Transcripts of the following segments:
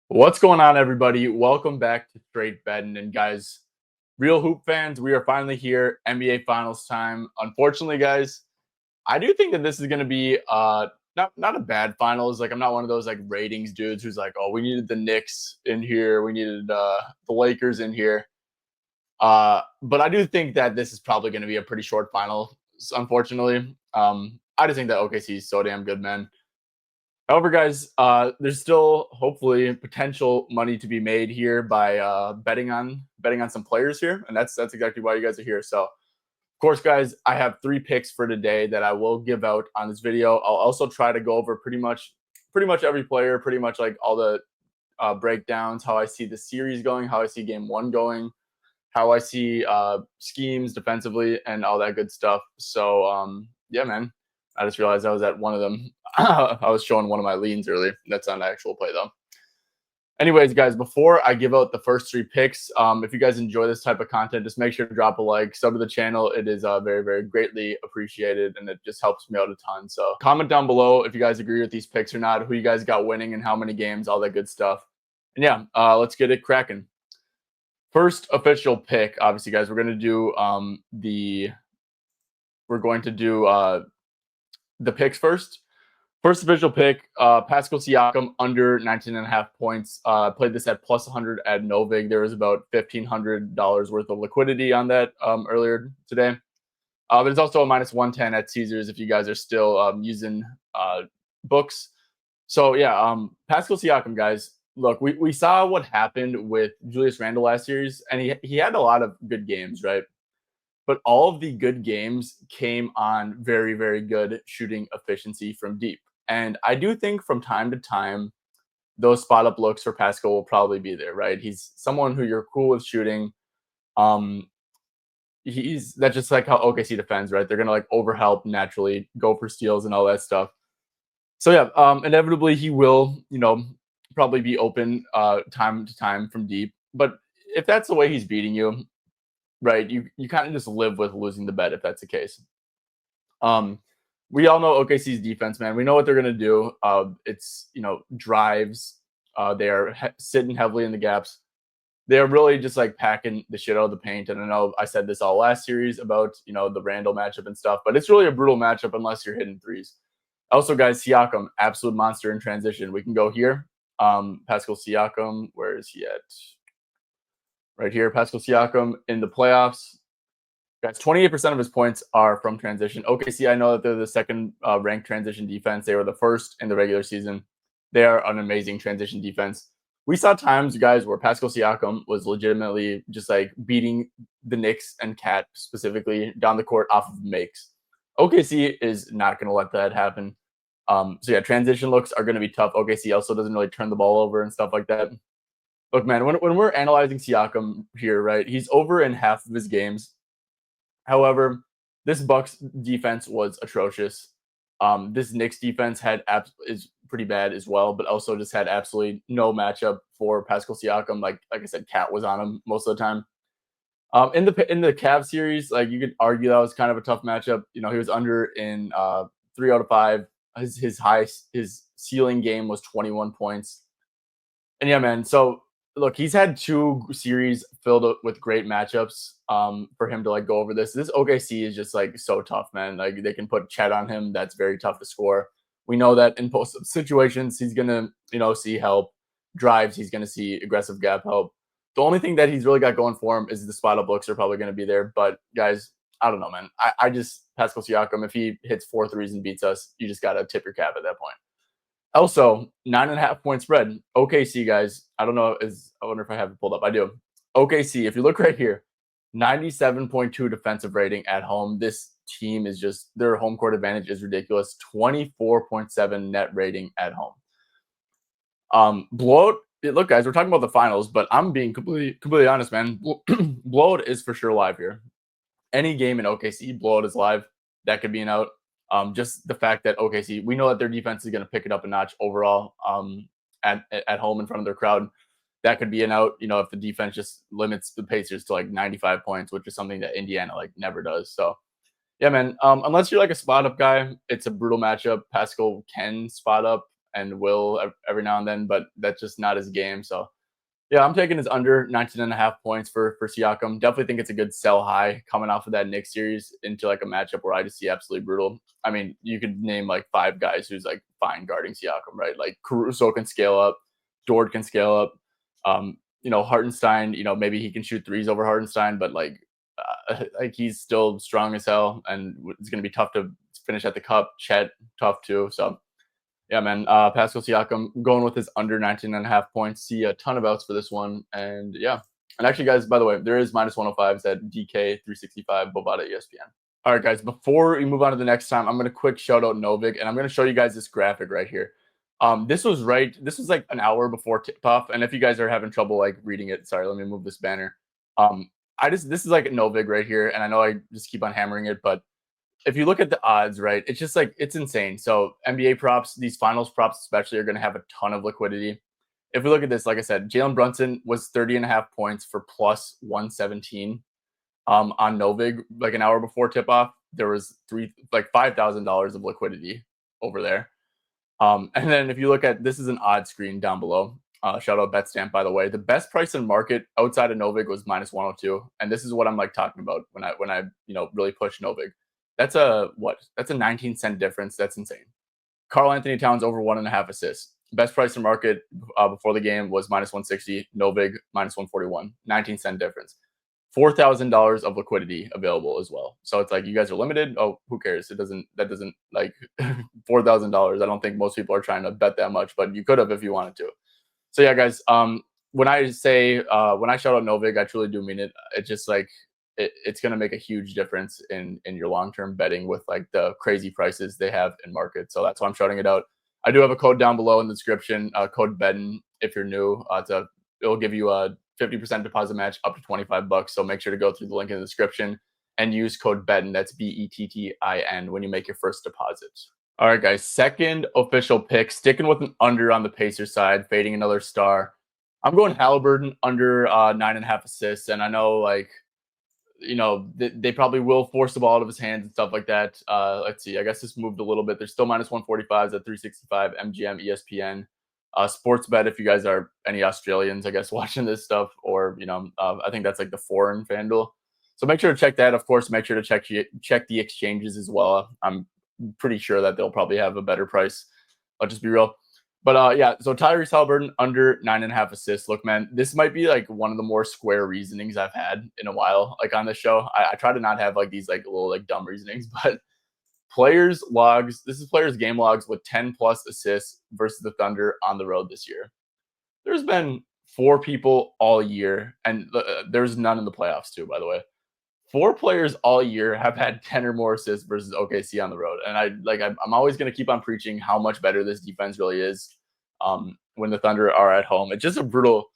What's going on, everybody? Welcome back to Straight Betting. And guys, real hoop fans, we are finally here. NBA Finals time. Unfortunately, guys, I do think that this is going to be not a bad finals. Like, I'm not one of those like ratings dudes who's like, oh, we needed the Knicks in here, we needed the Lakers in here. But I do think that this is probably going to be a pretty short final. Unfortunately, I just think that OKC is so damn good, man. However, guys, there's still hopefully potential money to be made here by betting on some players here, and that's exactly why you guys are here. So, of course, guys, I have 3 picks for today that I will give out on this video. I'll also try to go over pretty much every player, pretty much like all the breakdowns, how I see the series going, how I see game one going, how I see schemes defensively, and all that good stuff. So, yeah, man. I just realized I was at one of them. I was showing one of my leans earlier. That's not an actual play, though. Anyways, guys, before I give out the first 3 picks, if you guys enjoy this type of content, just make sure to drop a like, sub to the channel. It is very, very greatly appreciated, and it just helps me out a ton. So comment down below if you guys agree with these picks or not, who you guys got winning and how many games, all that good stuff. And yeah, let's get it cracking. First official pick, obviously, guys, we're going to do the picks first. First official pick, Pascal Siakam under 19.5 points. Played this at plus 100 at NoVig. There was about $1,500 worth of liquidity on that earlier today. But it's also a minus 110 at Caesars if you guys are still using books. So, yeah, Pascal Siakam, guys. Look, we saw what happened with Julius Randle last series, and he had a lot of good games, right? But all of the good games came on very, very good shooting efficiency from deep. And I do think from time to time, those spot up looks for Pascal will probably be there, right? He's someone who you're cool with shooting. That's just like how OKC defends, right? They're gonna like overhelp naturally, go for steals and all that stuff. So yeah, inevitably he will, probably be open time to time from deep. But if that's the way he's beating you, right, you kind of just live with losing the bet if that's the case. We all know OKC's defense, man. We know what they're going to do. It's, drives. They are sitting heavily in the gaps. They're really just like packing the shit out of the paint. And I know I said this all last series about, the Randall matchup and stuff, but it's really a brutal matchup unless you're hitting threes. Also, guys, Siakam, absolute monster in transition. We can go here. Pascal Siakam, where is he at? Right here, Pascal Siakam in the playoffs. Guys, 28% of his points are from transition. OKC, I know that they're the second ranked transition defense. They were the first in the regular season. They are an amazing transition defense. We saw times, guys, where Pascal Siakam was legitimately just like beating the Knicks and Cat specifically down the court off of makes. OKC is not going to let that happen. So yeah, transition looks are going to be tough. OKC also doesn't really turn the ball over and stuff like that. Look, man, when we're analyzing Siakam here, right, he's over in half of his games. However, this Bucks defense was atrocious. This Knicks defense is pretty bad as well, but also just had absolutely no matchup for Pascal Siakam. Like I said, Cat was on him most of the time. In the Cavs series, like you could argue that was kind of a tough matchup. He was under in 3 out of 5. His ceiling game was 21 points. And yeah, man. So look, he's had 2 series filled with great matchups for him to like go over this. This OKC is just like so tough, man. Like they can put Chet on him. That's very tough to score. We know that in post situations, he's going to, see help. Drives, he's going to see aggressive gap help. The only thing that he's really got going for him is the spot up looks are probably going to be there. But guys, I don't know, man. I just, Pascal Siakam, if he hits 4 threes and beats us, you just got to tip your cap at that point. Also, 9.5 point spread. OKC, guys. I don't know. I wonder if I have it pulled up. I do. OKC, if you look right here, 97.2 defensive rating at home. This team is just, their home court advantage is ridiculous. 24.7 net rating at home. Blowout. Look, guys, we're talking about the finals, but I'm being completely honest, man. Blowout is for sure live here. Any game in OKC, blowout is live. That could be an out. Just the fact that OKC, we know that their defense is going to pick it up a notch overall at home in front of their crowd. That could be an out, if the defense just limits the Pacers to like 95 points, which is something that Indiana like never does. So, yeah, man, unless you're like a spot up guy, it's a brutal matchup. Pascal can spot up, and will every now and then, but that's just not his game. So yeah, I'm taking his under 19.5 points for Siakam. Definitely think it's a good sell high coming off of that Knicks series into like a matchup where I just see absolutely brutal. I mean, you could name like 5 guys who's like fine guarding Siakam, right? Like Caruso can scale up, Dort can scale up. Hartenstein, maybe he can shoot threes over Hartenstein, but like he's still strong as hell, and it's going to be tough to finish at the cup. Chet, tough too. So yeah, man. Pascal Siakam going with his under 19.5 points. See a ton of outs for this one. And yeah. And actually, guys, by the way, there is minus 105s at DK 365 Bovada ESPN. All right, guys, before we move on to the next time, I'm going to quick shout out NoVig, and I'm going to show you guys this graphic right here. This was like an hour before tip-off. And if you guys are having trouble like reading it, sorry, let me move this banner. This is like NoVig right here. And I know I just keep on hammering it, but if you look at the odds, right, it's just like, it's insane. So NBA props, these finals props especially, are going to have a ton of liquidity. If we look at this, like I said, Jalen Brunson was 30.5 points for plus 117 on NoVig, like an hour before tip off. There was $5,000 of liquidity over there. And then if you look at, this is an odd screen down below. Shout out Betstamp, by the way. The best price in market outside of NoVig was minus 102, and this is what I'm like talking about when I really push NoVig. That's a 19-cent difference. That's insane. Karl Anthony Towns over 1.5 assists. Best price in market before the game was minus 160. NoVig minus 141. 19-cent difference. $4,000 of liquidity available as well. So it's like, you guys are limited. Oh, who cares? That doesn't like $4,000. I don't think most people are trying to bet that much, but you could have if you wanted to. So yeah, guys. When I shout out NoVig, I truly do mean it. It's just like, it's going to make a huge difference in your long-term betting with like the crazy prices they have in market. So that's why I'm shouting it out. I do have a code down below in the description, code BEDDEN if you're new. It'll give you a 50% deposit match up to $25. So make sure to go through the link in the description and use code BEDDEN. That's BETTIN when you make your first deposit. All right, guys. Second official pick, sticking with an under on the Pacers side, fading another star. I'm going Halliburton under 9.5 assists, and I know they probably will force the ball out of his hands and stuff like that. Let's see. I guess this moved a little bit. There's still minus 145s at 365 MGM ESPN. Sports bet if you guys are any Australians, I guess, watching this stuff, or I think that's like the foreign FanDuel. So make sure to check that. Of course, make sure to check the exchanges as well. I'm pretty sure that they'll probably have a better price. I'll just be real. But yeah, so Tyrese Halliburton under 9.5 assists. Look, man, this might be like one of the more square reasonings I've had in a while, like on this show. I try to not have like these like little like dumb reasonings, but players logs. This is players game logs with 10 plus assists versus the Thunder on the road this year. There's been 4 people all year, and there's none in the playoffs too, by the way. 4 players all year have had 10 or more assists versus OKC on the road. And I'm always going to keep on preaching how much better this defense really is when the Thunder are at home. It's just a brutal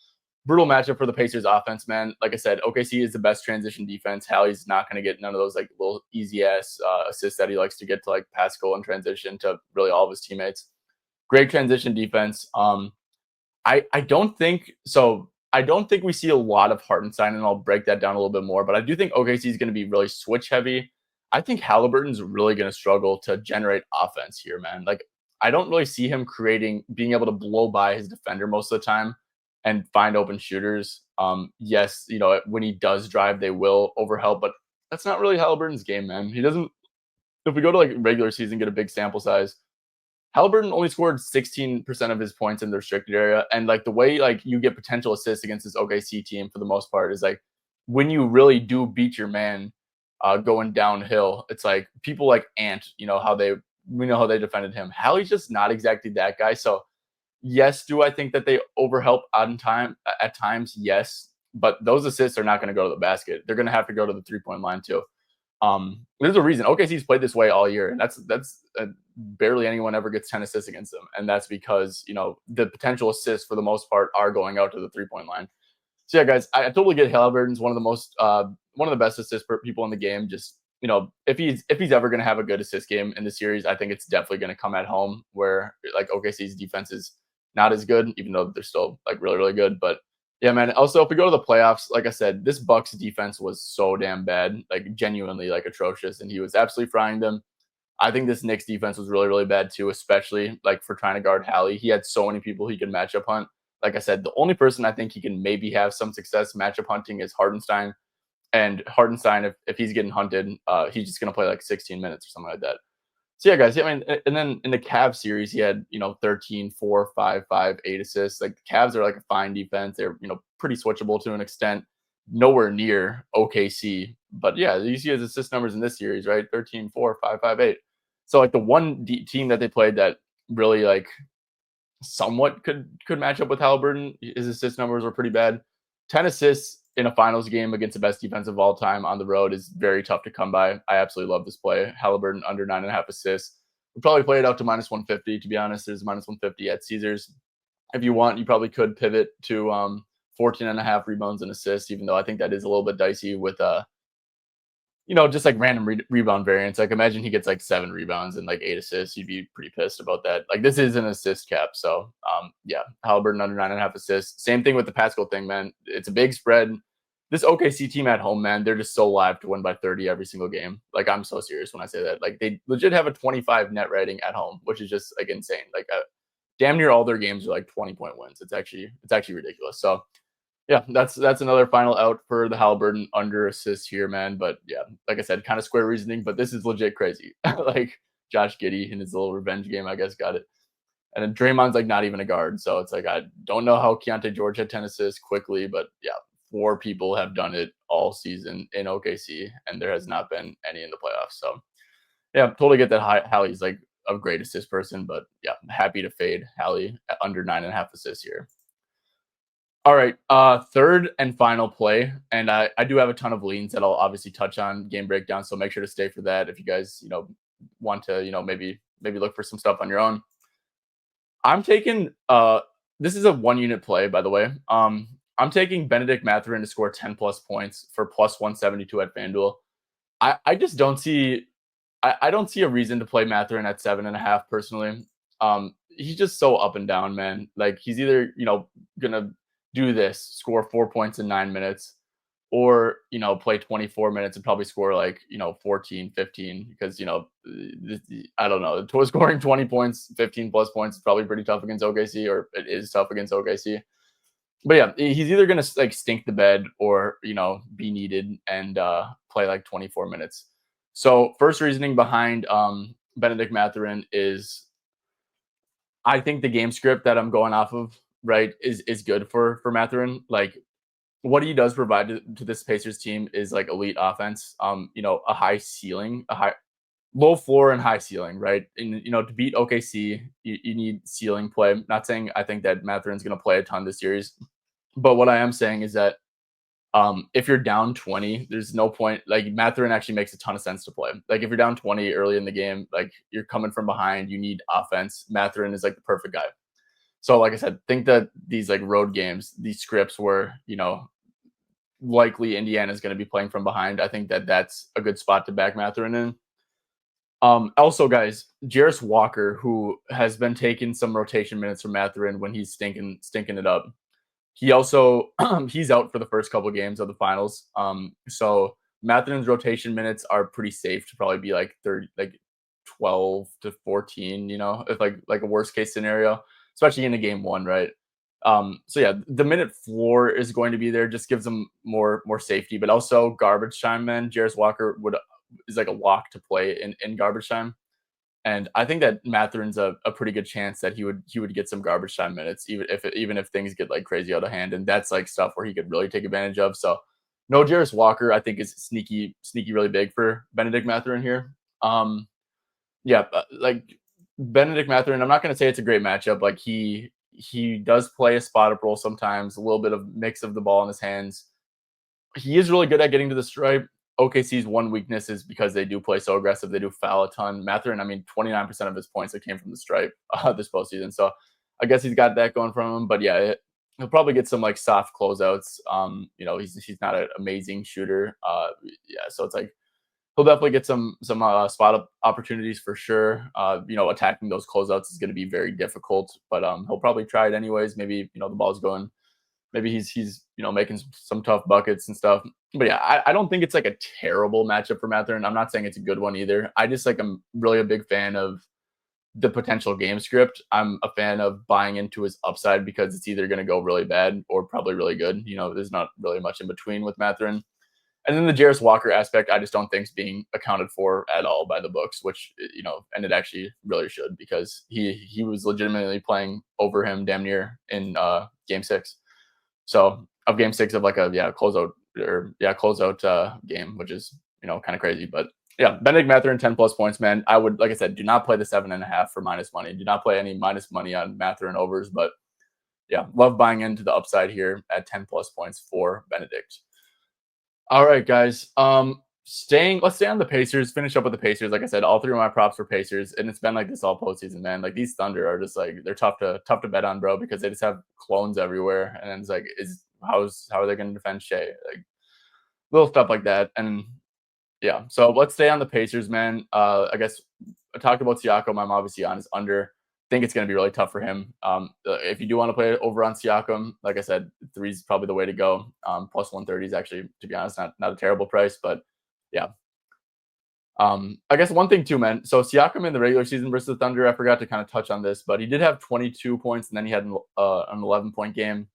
matchup for the Pacers offense, man. Like I said, OKC is the best transition defense. Hallie's not going to get none of those like little easy ass assists that he likes to get to like Pascal in transition to really all of his teammates. Great transition defense. I don't think so. I don't think we see a lot of Hartenstein, and I'll break that down a little bit more. But I do think OKC is going to be really switch heavy. I think Halliburton's really going to struggle to generate offense here, man. Like, I don't really see him being able to blow by his defender most of the time and find open shooters. Yes, when he does drive, they will overhelp, but that's not really Halliburton's game, man. He doesn't. If we go to like regular season, get a big sample size, Halliburton only scored 16% of his points in the restricted area. And like the way like you get potential assists against this OKC team for the most part is like when you really do beat your man going downhill, it's like people like Ant, we know how they defended him. Hallie's just not exactly that guy. So yes, do I think that they overhelp at times? Yes. But those assists are not going to go to the basket. They're going to have to go to the 3-point line too. There's a reason OKC's played this way all year, and that's barely anyone ever gets 10 assists against them, and that's because the potential assists for the most part are going out to the 3-point line. So yeah, guys, I totally get Halliburton's one of the best assist people in the game. Just if he's ever going to have a good assist game in the series, I think it's definitely going to come at home, where like OKC's defense is not as good, even though they're still like really really good, but. Yeah, man. Also, if we go to the playoffs, like I said, this Bucks defense was so damn bad, like genuinely like atrocious, and he was absolutely frying them. I think this Knicks defense was really, really bad too, especially like for trying to guard Hallie. He had so many people he could matchup hunt. Like I said, the only person I think he can maybe have some success matchup hunting is Hardenstein. And Hardenstein, if he's getting hunted, he's just going to play like 16 minutes or something like that. So yeah, guys. I mean, and then in the Cavs series, he had 13, 4, 5, 5, 8 assists. Like the Cavs are like a fine defense. They're pretty switchable to an extent. Nowhere near OKC, but yeah, you see his assist numbers in this series, right? 13, 4, 5, 5, 8. So like the one team that they played that really like somewhat could match up with Halliburton. His assist numbers were pretty bad. 10 assists in a finals game against the best defense of all time on the road is very tough to come by. I absolutely love this play. Halliburton under 9.5 assists. We'll probably play it out to minus 150, to be honest. There's minus 150 at Caesars. If you want, you probably could pivot to 14.5 rebounds and assists, even though I think that is a little bit dicey with just like random rebound variance. Like imagine he gets like 7 rebounds and like 8 assists. You'd be pretty pissed about that. Like this is an assist cap. So yeah, Halliburton under 9.5 assists. Same thing with the Pascal thing, man. It's a big spread. This OKC team at home, man, they're just so live to win by 30 every single game. Like I'm so serious when I say that. Like they legit have a 25 net rating at home, which is just like insane. Like damn near all their games are like 20-point wins. It's actually ridiculous. So yeah, that's another final out for the Halliburton under assist here, man. But yeah, like I said, kind of square reasoning, but this is legit crazy. Like Josh Giddey in his little revenge game, I guess, got it. And then Draymond's like not even a guard. So it's like, I don't know how Keontae George had 10 assists quickly, but yeah, 4 people have done it all season in OKC, and there has not been any in the playoffs. So yeah, totally get that Hallie's like a great assist person, but yeah, happy to fade Hallie at under 9.5 assists here. All right, third and final play, and I do have a ton of leans that I'll obviously touch on game breakdown, so make sure to stay for that if you guys want to maybe look for some stuff on your own. I'm taking this is a 1-unit play, by the way. I'm taking Benedict Mathurin to score 10 plus points for plus 172 at FanDuel. I just don't see I don't see a reason to play Mathurin at 7.5 personally. He's just so up and down, man. Like he's either gonna do this, score 4 points in 9 minutes, or play 24 minutes and probably score like 14, 15 because I don't know, scoring 20 points, 15 plus points is probably pretty tough against OKC, or it is tough against OKC. But yeah, he's either gonna like stink the bed or be needed and play like 24 minutes. So first reasoning behind Benedict Mathurin is I think the game script that I'm going off of, right, is good for Mathurin. Like what he does provide to this Pacers team is like elite offense. A high ceiling, a high low floor and high ceiling, right? And to beat OKC, you need ceiling play. Not saying I think that Mathurin's going to play a ton this series, but what I am saying is that if you're down 20, there's no point. Like Mathurin actually makes a ton of sense to play. Like if you're down 20 early in the game, like you're coming from behind, you need offense. Mathurin is like the perfect guy. So like I said, think that these like road games, these scripts where likely Indiana is going to be playing from behind. I think that that's a good spot to back Mathurin in. Also, guys, Jarris Walker, who has been taking some rotation minutes from Mathurin when he's stinking it up. He also he's out for the first couple of games of the finals. So Mathurin's rotation minutes are pretty safe to probably be like 30, like 12 to 14. If like a worst case scenario, especially in a game 1, right? So yeah, the minute floor is going to be there, just gives them more safety, but also garbage time, man. Jarris Walker is like a lock to play in garbage time. And I think that Mathurin's a pretty good chance that he would get some garbage time minutes, even if things get like crazy out of hand. And that's like stuff where he could really take advantage of. So no Jarris Walker, I think is sneaky really big for Benedict Mathurin here. Yeah, like Benedict Mathurin, I'm not going to say it's a great matchup. Like he does play a spot up role sometimes, a little bit of mix of the ball in his hands. He is really good at getting to the stripe. OKC's one weakness is because they do play so aggressive. They do foul a ton. Mathurin, 29% of his points that came from the stripe this postseason. So I guess he's got that going from him. But yeah, he'll probably get some like soft closeouts. He's not an amazing shooter. So it's like he'll definitely get some spot up opportunities for sure. Attacking those closeouts is going to be very difficult, but he'll probably try it anyways. Maybe the ball's going maybe he's making some tough buckets and stuff. But yeah, I don't think it's like a terrible matchup for Mathurin. I'm not saying it's a good one either. I just like I'm really a big fan of the potential game script. I'm a fan of buying into his upside because it's either going to go really bad or probably really good. There's not really much in between with Mathurin. And then the Jarris Walker aspect, I just don't think is being accounted for at all by the books, which and it actually really should because he was legitimately playing over him damn near in Game 6. So of Game 6 of like a closeout game, which is kind of crazy, but yeah, Benedict Mathurin 10+ points, man. I would, like I said, do not play the 7.5 for minus money. Do not play any minus money on Mathurin overs, but yeah, love buying into the upside here at 10+ points for Benedict. All right, guys. Let's stay on the Pacers. Finish up with the Pacers. Like I said, all three of my props for Pacers, and it's been like this all postseason, man. Like these Thunder are just like they're tough to bet on, bro, because they just have clones everywhere, and it's like, how are they going to defend Shea? Like little stuff like that, and yeah. So let's stay on the Pacers, man. I guess I talked about Siakam. I'm obviously on his under. Think it's going to be really tough for him. If you do want to play over on Siakam, like I said, 3 is probably the way to go. Plus 130 is actually, to be honest, not a terrible price, but yeah. I guess one thing too, man. So Siakam in the regular season versus the Thunder, I forgot to kind of touch on this, but he did have 22 points, and then he had an 11-point game.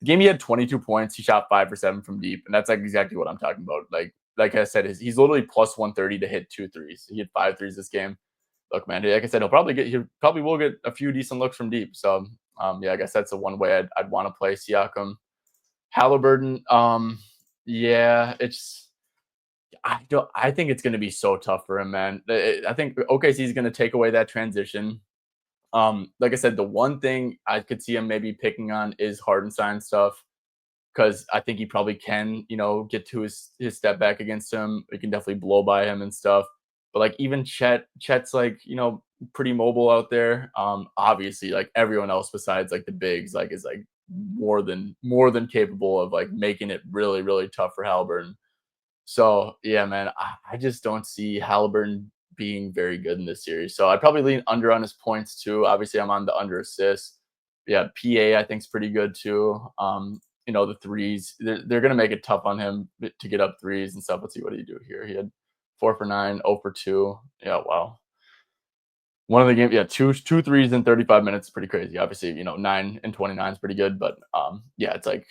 The game he had 22 points, he shot 5 for 7 from deep, and that's like exactly what I'm talking about. Like I said, he's literally plus 130 to hit 2 threes. He had 5 threes this game. Look, man, like I said, he probably will get a few decent looks from deep. So, yeah, I guess that's the one way I'd want to play Siakam. Halliburton, yeah, I think it's going to be so tough for him, man. I think OKC is going to take away that transition. Like I said, the one thing I could see him maybe picking on is Hardenstein stuff because I think he probably can, get to his step back against him. He can definitely blow by him and stuff. But like even Chet's like, pretty mobile out there. Obviously, like everyone else besides like the bigs, like is like more than capable of like making it really, really tough for Halliburton. So yeah, man, I just don't see Halliburton being very good in this series. So I'd probably lean under on his points too. Obviously, I'm on the under assists. Yeah, PA I think is pretty good too. The threes, they're gonna make it tough on him to get up threes and stuff. Let's see, what did he do here? He had 4 for 9, 0 for 2. Yeah, wow. One of the game, yeah, two threes in 35 minutes is pretty crazy. Obviously, 9 and 29 is pretty good, but yeah, it's like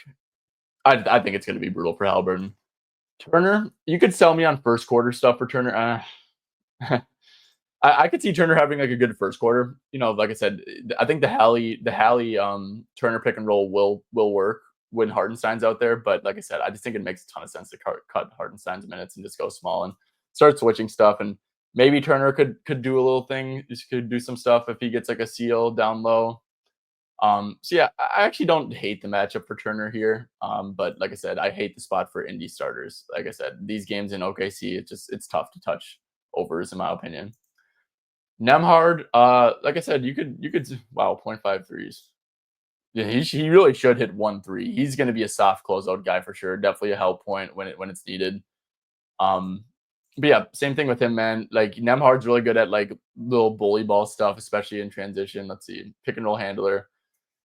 I think it's gonna be brutal for Halliburton. Turner, you could sell me on first quarter stuff for Turner. I could see Turner having like a good first quarter. Like I said, I think the Hallie Turner pick and roll will work when Hardenstein's out there. But like I said, I just think it makes a ton of sense to cut Hardenstein's minutes and just go small and start switching stuff. And maybe Turner could do a little thing. Just could do some stuff if he gets like a seal down low. So yeah, I actually don't hate the matchup for Turner here. But like I said, I hate the spot for indie starters. Like I said, these games in OKC, it's tough to touch overs in my opinion. Nemhard, like I said, you could 0.5 threes. Yeah, he really should hit 1 3. He's going to be a soft closeout guy for sure. Definitely a help point when it's needed. But yeah, same thing with him, man. Like Nemhard's really good at like little bully ball stuff, especially in transition. Let's see, pick and roll handler.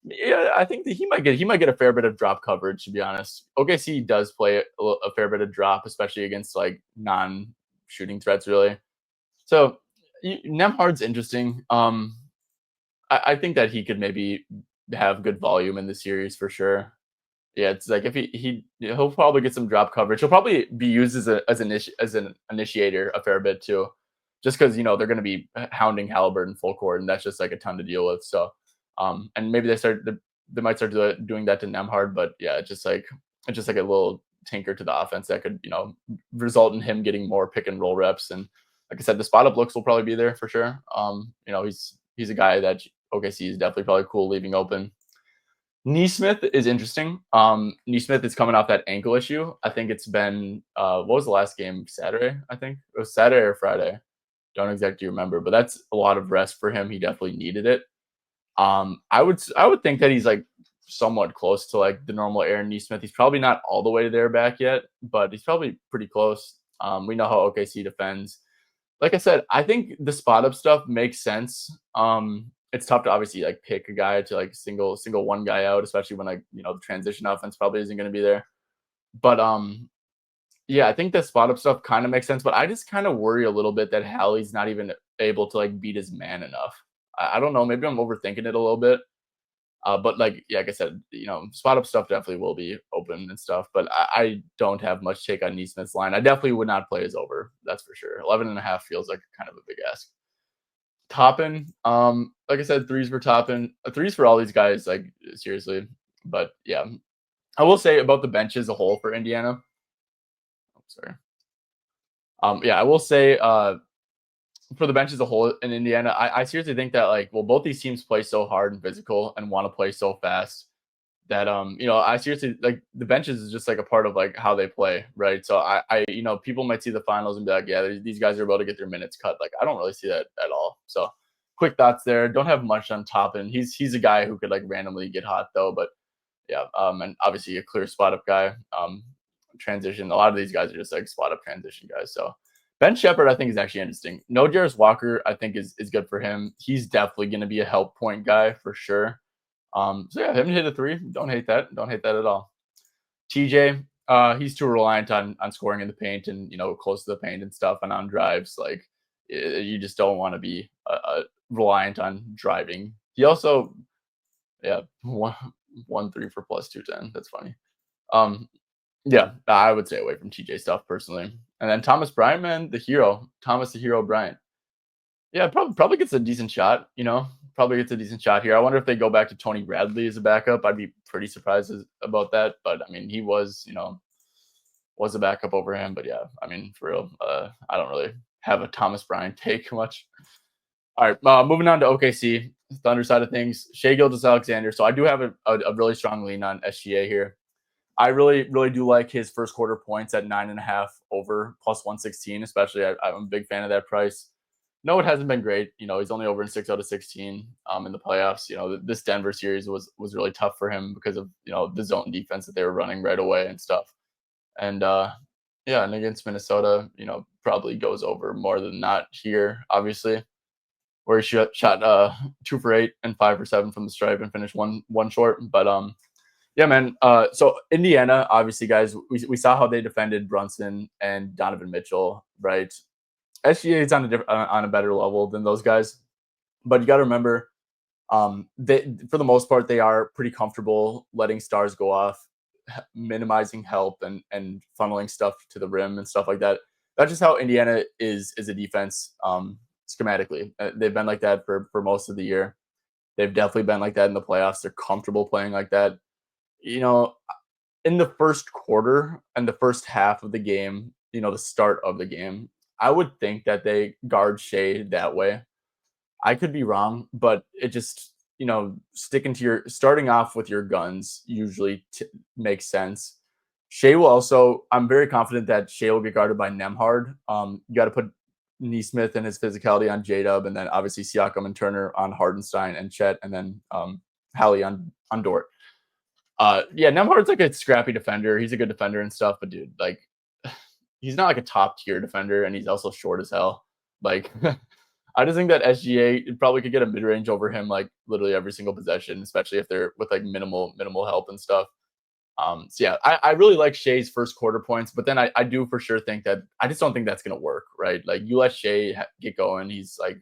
Yeah, I think that he might get a fair bit of drop coverage. To be honest, OKC does play a fair bit of drop, especially against like non-shooting threats, really. So Nemhard's interesting. I think that he could maybe have good volume in the series for sure. Yeah, it's like if he'll probably get some drop coverage. He'll probably be used as an initiator a fair bit too, just because they're going to be hounding Halliburton full court, and that's just like a ton to deal with. So, and maybe they might start doing that to Nemhard, but yeah, it's just like a little tinker to the offense that could result in him getting more pick and roll reps. And like I said, the spot up looks will probably be there for sure. He's a guy that OKC is definitely probably cool leaving open. Nesmith is interesting. Nesmith is coming off that ankle issue. I think it's been what was the last game? Saturday, I think it was Saturday or Friday. Don't exactly remember, but that's a lot of rest for him. He definitely needed it. I would think that he's like somewhat close to like the normal Aaron Nesmith. He's probably not all the way there back yet, but he's probably pretty close. We know how OKC defends. Like I said, I think the spot up stuff makes sense. it's tough to obviously like pick a guy to like single one guy out, especially when like the transition offense probably isn't going to be there. But yeah, I think the spot up stuff kind of makes sense, but I just kind of worry a little bit that Hallie's not even able to like beat his man enough. I don't know. Maybe I'm overthinking it a little bit. But like, yeah, like I said, spot up stuff definitely will be open and stuff. But I don't have much take on Neesmith's line. I definitely would not play his over. That's for sure. 11.5 feels like kind of a big ask. Toppin, like I said, threes for Toppin. Threes for all these guys, like seriously. But yeah, I will say about the bench as a whole for Indiana. Oh, sorry. Yeah, I will say for the bench as a whole in Indiana, I seriously think that like, well, both these teams play so hard and physical and want to play so fast that I seriously like the benches is just like a part of like how they play, right? So people might see the finals and be like, yeah, these guys are about to get their minutes cut. Like I don't really see that at all. So quick thoughts there. Don't have much on top, and he's a guy who could like randomly get hot though, but yeah, and obviously a clear spot up guy. Transition. A lot of these guys are just like spot up transition guys. So Ben Shepherd, I think, is actually interesting. No Jarris Walker, I think, is good for him. He's definitely going to be a help point guy for sure. So yeah, him to hit a three. Don't hate that. Don't hate that at all. TJ, he's too reliant on scoring in the paint and close to the paint and stuff and on drives. Like you just don't want to be reliant on driving. He also, yeah, 1-3 for plus 210. That's funny. Yeah, I would stay away from TJ stuff personally. And then Thomas Bryant, man, the hero, Thomas the hero Bryant. Yeah, probably gets a decent shot. Probably gets a decent shot here. I wonder if they go back to Tony Bradley as a backup. I'd be pretty surprised about that. But I mean, he was a backup over him. But yeah, I mean, for real, I don't really have a Thomas Bryant take much. All right, moving on to OKC, Thunder side of things. Shai Gilgeous-Alexander. So I do have a really strong lean on SGA here. I really, really do like his first quarter points at 9.5 over plus 116, especially. I'm a big fan of that price. No, it hasn't been great. He's only over in 6 out of 16 in the playoffs. This Denver series was really tough for him because of, the zone defense that they were running right away and stuff. And yeah, and against Minnesota, probably goes over more than not here, obviously, where he shot 2 for 8 and 5 for 7 from the stripe and finished one short. But yeah, man. So Indiana, obviously, guys, we saw how they defended Brunson and Donovan Mitchell, right? SGA is on a better level than those guys, but you got to remember, they for the most part they are pretty comfortable letting stars go off, minimizing help and funneling stuff to the rim and stuff like that. That's just how Indiana is a defense, schematically. They've been like that for most of the year. They've definitely been like that in the playoffs. They're comfortable playing like that. In the first quarter and the first half of the game, the start of the game, I would think that they guard Shai that way. I could be wrong, but it just, sticking to starting off with your guns usually makes sense. Shai will also, I'm very confident that Shai will get guarded by Nembhard. You got to put Neesmith and his physicality on J-Dub, and then obviously Siakam and Turner on Hardenstein and Chet, and then Hallie on Dort. Yeah, Nembhard's like a scrappy defender. He's a good defender and stuff, but dude, like, he's not like a top tier defender, and he's also short as hell. Like, I just think that SGA probably could get a mid range over him, like literally every single possession, especially if they're with like minimal help and stuff. So yeah, I really like Shai's first quarter points, but then I do for sure think that I just don't think that's gonna work, right? Like you let Shai get going, he's like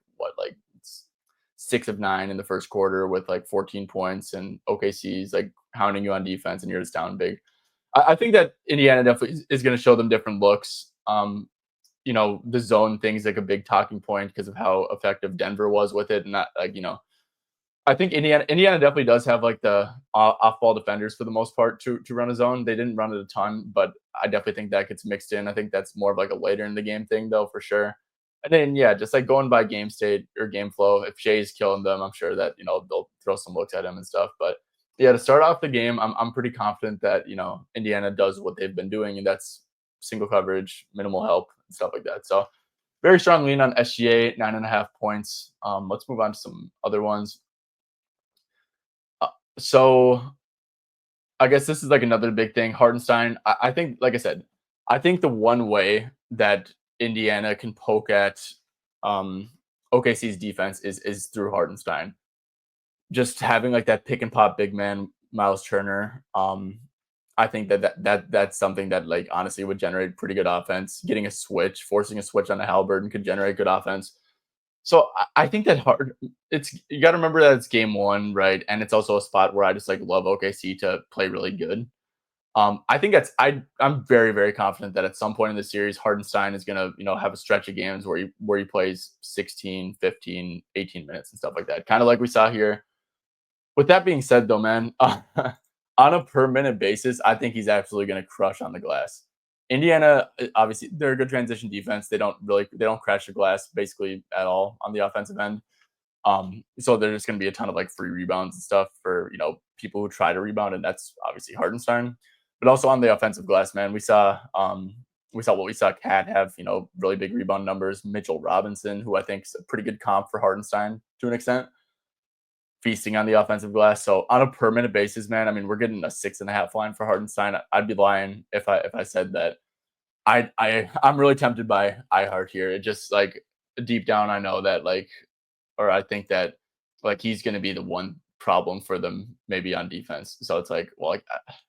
6 of 9 in the first quarter with like 14 points, and OKC's like hounding you on defense, and you're just down big. I think that Indiana definitely is going to show them different looks. The zone thing is like a big talking point because of how effective Denver was with it, and not like I think Indiana definitely does have like the off-ball defenders for the most part to run a zone. They didn't run it a ton, but I definitely think that gets mixed in. I think that's more of like a later in the game thing though, for sure. And then yeah, just like going by game state or game flow, if Shai's killing them, I'm sure that they'll throw some looks at him and stuff. But yeah, to start off the game, I'm pretty confident that Indiana does what they've been doing, and that's single coverage, minimal help, and stuff like that. So very strong lean on SGA, 9.5 points. Let's move on to some other ones. So I guess this is like another big thing. Hardenstein, I think, like I said, I think the one way that Indiana can poke at OKC's defense is through Hardenstein. just having like that pick and pop big man Miles Turner. I think that's something that like honestly would generate pretty good offense. Getting a switch, forcing a switch on the Halliburton could generate good offense. So I think that hard. It's you got to remember that it's game one, right? And it's also a spot where I just like love OKC to play really good. I think I'm very very confident that at some point in the series, Hardenstein is gonna have a stretch of games where he plays 16, 15, 18 minutes and stuff like that, kind of like we saw here. With that being said, though, man, on a per minute basis, I think he's absolutely gonna crush on the glass. Indiana, obviously, they're a good transition defense. They don't crash the glass basically at all on the offensive end. So there's just going to be a ton of like free rebounds and stuff for people who try to rebound, and that's obviously Hardenstein. But also on the offensive glass, man, we saw what we saw Cat have really big rebound numbers. Mitchell Robinson, who I think is a pretty good comp for Hardenstein to an extent, feasting on the offensive glass. So on a per minute basis, man, I mean we're getting a 6.5 line for Hardenstein. I'd be lying if I said that. I'm really tempted by iHeart here. It just like deep down I know that like or I think that like he's going to be the one problem for them maybe on defense. So it's like, well, like,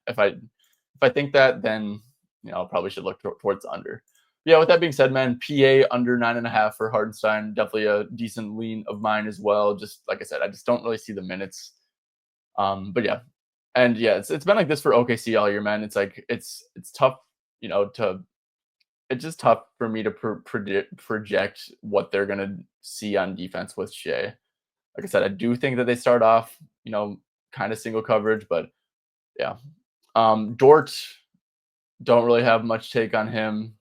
if I think that, then I probably should look towards under. Yeah. With that being said, man, PA under 9.5 for Hardenstein, definitely a decent lean of mine as well. Just like I said, I just don't really see the minutes. But yeah, and yeah, it's been like this for OKC all year, man. It's like it's tough, to it's just tough for me to project what they're gonna see on defense with Shea. Like I said, I do think that they start off, kind of single coverage, but yeah. Dort, don't really have much take on him.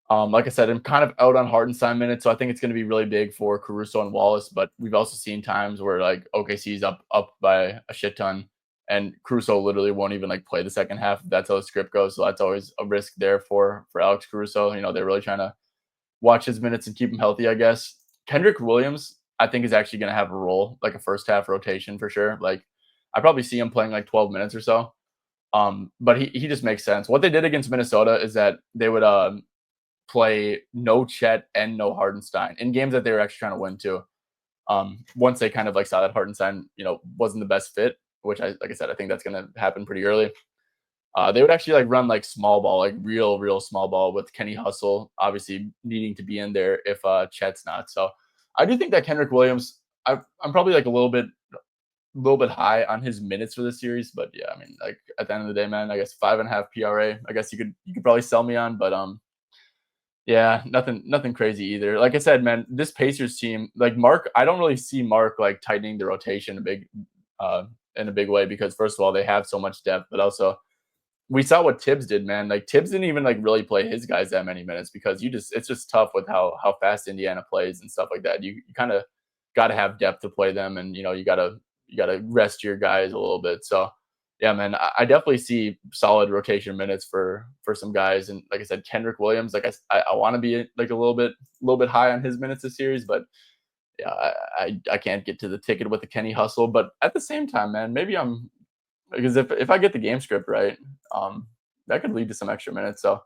Like I said, I'm kind of out on Hardenstein minutes, so I think it's going to be really big for Caruso and Wallace. But we've also seen times where like OKC's up by a shit ton, and Caruso literally won't even like play the second half. That's how the script goes. So that's always a risk there for Alex Caruso. They're really trying to watch his minutes and keep him healthy, I guess. Kendrick Williams, I think, is actually going to have a role, like a first half rotation for sure. Like I probably see him playing like 12 minutes or so. But he just makes sense. What they did against Minnesota is that they would play no Chet and no Hardenstein in games that they were actually trying to win too. Once they kind of like saw that Hardenstein, wasn't the best fit, which like I said, I think that's going to happen pretty early. They would actually like run like small ball, like real small ball with Kenny Hustle, obviously needing to be in there if Chet's not. So I do think that Kendrick Williams, I'm probably like a little bit high on his minutes for this series, but yeah, I mean, like at the end of the day, man, I guess 5.5 PRA. I guess you could probably sell me on, but yeah, nothing crazy either. Like I said, man, this Pacers team, like Mark, I don't really see Mark like tightening the rotation in a big way because first of all, they have so much depth, but also we saw what Tibbs did, man. Like Tibbs didn't even like really play his guys that many minutes because it's just tough with how fast Indiana plays and stuff like that. You kind of got to have depth to play them, and you gotta rest your guys a little bit. So yeah, man, I definitely see solid rotation minutes for some guys, and like I said, Kendrick Williams, like I want to be like a little bit high on his minutes this series, but yeah, I can't get to the ticket with the Kenny Hustle. But at the same time, man, maybe I'm because if I get the game script right, that could lead to some extra minutes. So I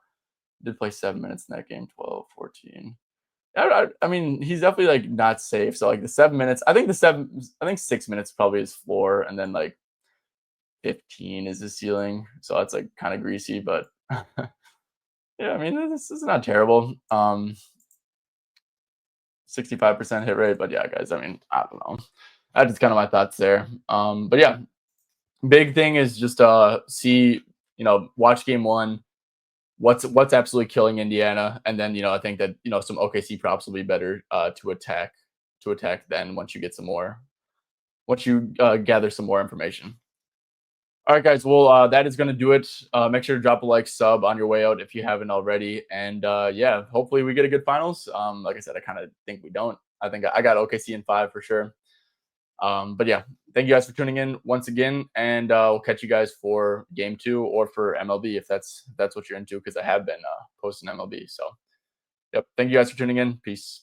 did play 7 minutes in that game, 12, 14. I mean, he's definitely like not safe. So like the 7 minutes, I think 6 minutes probably his floor, and then like 15 is his ceiling. So that's like kind of greasy, but yeah, I mean, this is not terrible. 65% hit rate, but yeah, guys, I mean, I don't know. That's just kind of my thoughts there. But yeah, big thing is just see, watch game one. What's absolutely killing Indiana, and then I think that some OKC props will be better to attack then once you get some more once you gather some more information. All right, guys. Well, that is going to do it. Make sure to drop a like, sub on your way out if you haven't already, and yeah, hopefully we get a good finals. Like I said, I kind of think we don't. I think I got OKC in 5 for sure. But yeah, thank you guys for tuning in once again, and we'll catch you guys for game 2 or for MLB if that's what you're into, because I have been posting MLB. So, yep, thank you guys for tuning in. Peace.